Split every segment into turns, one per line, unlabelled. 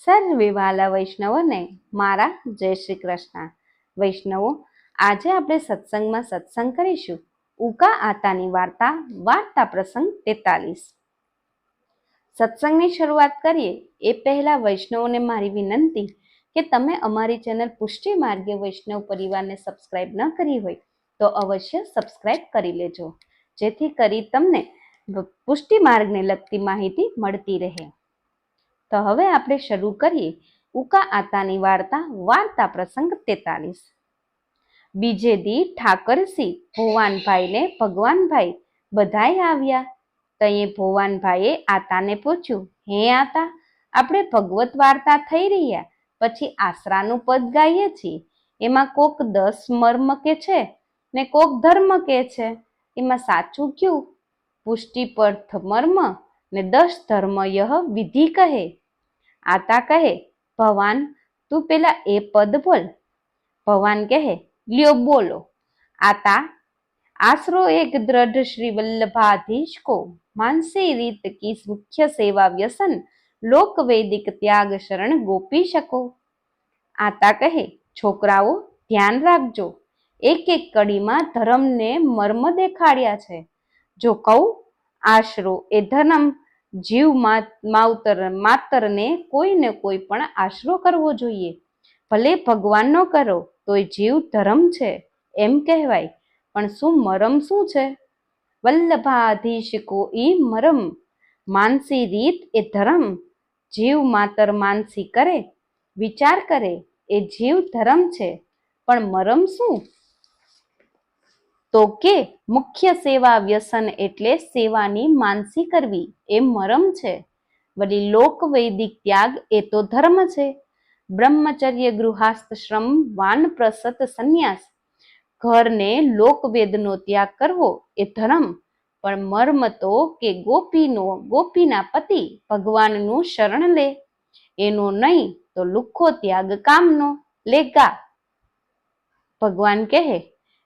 સર્વે વાલા વૈષ્ણવોને મારા જય શ્રી કૃષ્ણ. વૈષ્ણવો, આજે આપણે સત્સંગમાં સત્સંગ કરીશું ઉકા આતાની વાર્તા, વાર્તા પ્રસંગ 43. સત્સંગની શરૂઆત કરીએ એ પહેલા વૈષ્ણવોને મારી વિનંતી કે તમે અમારી ચેનલ પુષ્ટિ માર્ગે વૈષ્ણવ પરિવારને સબસ્ક્રાઇબ ન કરી હોય તો અવશ્ય સબસ્ક્રાઇબ કરી લેજો, જેથી કરી તમને પુષ્ટિ માર્ગને લગતી માહિતી મળતી રહે. તો હવે આપણે શરૂ કરીએ ઉકા આતાની વાર્તા, વાર્તા પ્રસંગ 43. બીજે દી ઠાકરસી ભોવાનભાઈને ભગવાનભાઈ બધાય આવ્યા. તયે ભોવાનભાઈએ આતાને પૂછ્યું, હે આતા, આપણે ભગવત વાર્તા થઈ રહ્યા પછી આસરાનું પદ ગાઈએ છીએ, એમાં કોક 10 મર્મ કે છે ને કોક ધર્મ કે છે, એમાં સાચું કયું? પુષ્ટિ પર્થ મર્મ ને 10 ધર્મ યહ વિધિ કહે. આતા કહે, ભવાન તું પેલા એ પદ બોલ. ભવાન કહે, લ્યો બોલો. આતા, આશરો એક દ્રઢ શ્રી વલ્લભાધીશ को मानसी रीत की मुख्य सेवा व्यसन लोक वैदिक त्याग शरण गोपी શકો. આતા કહે, છોકરાઓ ધ્યાન રાખજો, એક એક કડીમાં ધર્મને મર્મ દેખાડ્યા છે. જો કહું આશરો એ ધર્મ, જીવ માતરને કોઈને કોઈ પણ આશરો કરવો જોઈએ, ભલે ભગવાનનો કરો તોય જીવ ધર્મ છે એમ કહેવાય. પણ શું મરમ શું છે? વલ્લભાધીશ કો ઈ મરમ, માનસી રીત એ ધર્મ, જીવ માતર માનસી કરે, વિચાર કરે એ જીવ ધર્મ છે. પણ મરમ શું? તો કે મુખ્ય સેવા વ્યસન એટલે સેવાની માનસી કરવી એ મરમ છે. વળી લોક વૈદિક ત્યાગ એ તો ધર્મ છે. બ્રહ્મચર્ય ગૃહાસ્થ વાનપ્રસત સંન્યાસ, ઘરને લોકવેદનો ત્યાગ કરવો એ ધર્મ. પણ મર્મ તો કે ગોપીના પતિ ભગવાનનું શરણ લે, એનો નહીં તો લુખ્ખો ત્યાગ કામનો લેગા. ભગવાન કહે,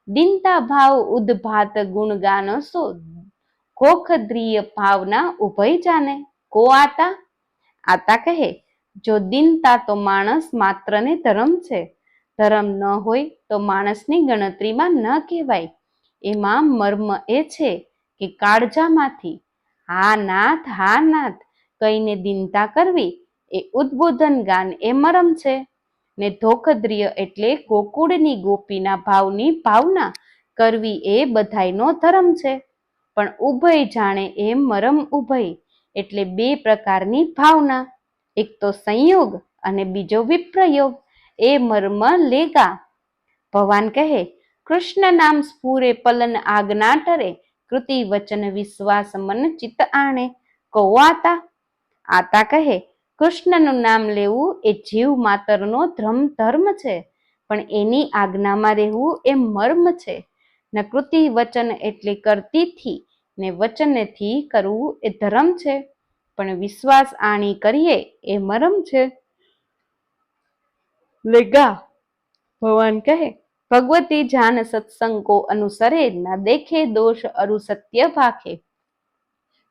દિનતા ભાવ ઉદ્ભાત ગુણગાન સો ખોખદ્રિય ભાવના ઉભય જાને. કો આતા? આતા કહે, જો દિનતા તો માણસ માત્રને ધર્મ છે, ધર્મ ન હોય તો માણસની ગણતરીમાં ન કહેવાય. એમાં મર્મ એ છે કે કાળજામાંથી હા નાથ કહીને દિનતા કરવી એ ઉદ્બોધન ગાન એ મરમ છે. ને ધોખદ્રિય એટલે ગોકુળની ગોપીના ભાવની ભાવના કરવી એ બધાયનો ધર્મ છે. પણ ઉભય જાણે એ મરમ ઉભય એટલે 2 પ્રકારની ભાવના, એક તો સંયોગ અને બીજો વિપ્રયોગ, એ મર્મ લેગા. ભવાન કહે, કૃષ્ણ નામ સ્ફુરે પલન આજ્ઞા ટરે, કૃતિ વચન વિશ્વાસ મન ચિત્ત આણે. કહો આતા? આતા કહે, કૃષ્ણનું નામ લેવું એ જીવ માતરનો ધર્મ છે, પણ એની આજ્ઞામાં રહેવું એ મર્મ છે. ને કૃતિ વચન એટલે કરતીથી ને વચનથી કરવું એ ધર્મ છે, પણ વિશ્વાસ આણી કરીએ એ મરમ છે. લેગા. ભગવાન કહે, ભગવતી જાન સત્સંગ કો અનુસરે, ન દેખે દોષ અરુ સત્ય ભાખે.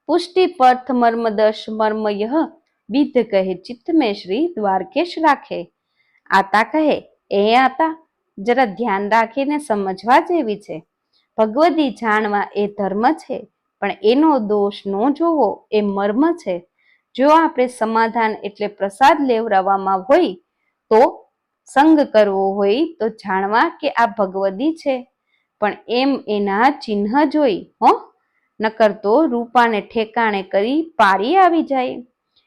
પુષ્ટિ પર્થ મર્મ 10 મર્મ યહ વિધ કહે, ચિત્ત મેં શ્રી દ્વારકેશ રાખે. આતા કહે, એ આતા, જરા ધ્યાન રાખીને સમજવા જેવી છે. ભગવતી જાણવા એ ધર્મ છે, પણ એનો દોષ ન જોવો એ મર્મ છે. જો આપણે સમાધાન એટલે પ્રસાદ લેવડાવવામાં હોય તો સંગ કરવો હોય તો જાણવા કે આ ભગવદી છે, પણ એમ એના ચિહ્ન જોઈ નકર તો રૂપાને ઠેકાણે કરી પારી આવી જાય.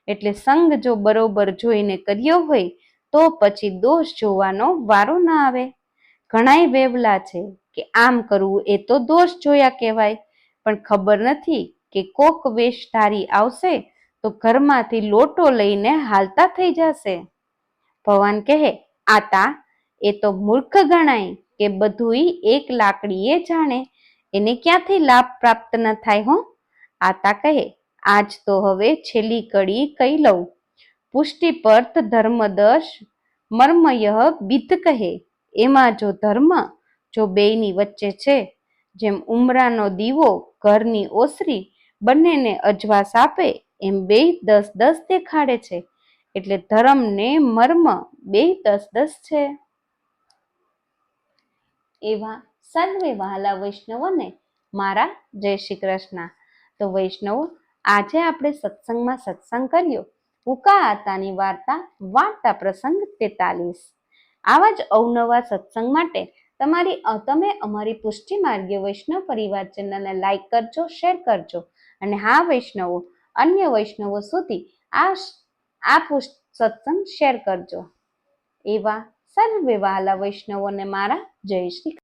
એટલે સંગ જો બરોબર જોઈને કર્યો હોય તો પછી દોષ જોવાનો વારો ના આવે. ઘણાય વેવલા છે કે આમ કરવું એ તો દોષ જોયા કહેવાય, પણ ખબર નથી કે કોક વેશધારી આવશે તો ઘરમાંથી લોટો લઈને હાલતા થઈ જશે. ભગવાન કહે, આતા, એ તો મૂર્ખ ગણાય કે બધુંય એક લાકડીએ જાણે, એને ક્યાંથી લાભ પ્રાપ્ત ન થાય. આતા કહે, આજ તો હવે છેલ્લી કડી કહી લઉં. પુષ્ટિ પર્થ ધર્મ 10 મર્મયઃ વિધ કહે. એમાં જો ધર્મ જો બેયની વચ્ચે છે, જેમ ઉમરાનો દીવો ઘરની ઓસરી બંનેને અજવાસ આપે, એમ 2 10 10 દેખાડે છે. એટલે ધર્મ ને મર્મ બે 10-10 છે. એવા સર્વે વહાલા વૈષ્ણવોને મારા જય શ્રી કૃષ્ણ. તો વૈષ્ણવો, આજે આપણે સત્સંગમાં સત્સંગ કર્યો ઉકા આતાની વાર્તા, વાર્તા પ્રસંગ 43. આવા જ અવનવા સત્સંગ માટે તમે અમારી પુષ્ટિ માર્ગીય વૈષ્ણવ પરિવાર ચેનલને લાઈક કરજો, શેર કરજો, અને હા વૈષ્ણવો, અન્ય વૈષ્ણવો સુધી આ સત્સંગ શેર કરજો. એવા સર્વે વહાલા વૈષ્ણવોને મારા જય શ્રી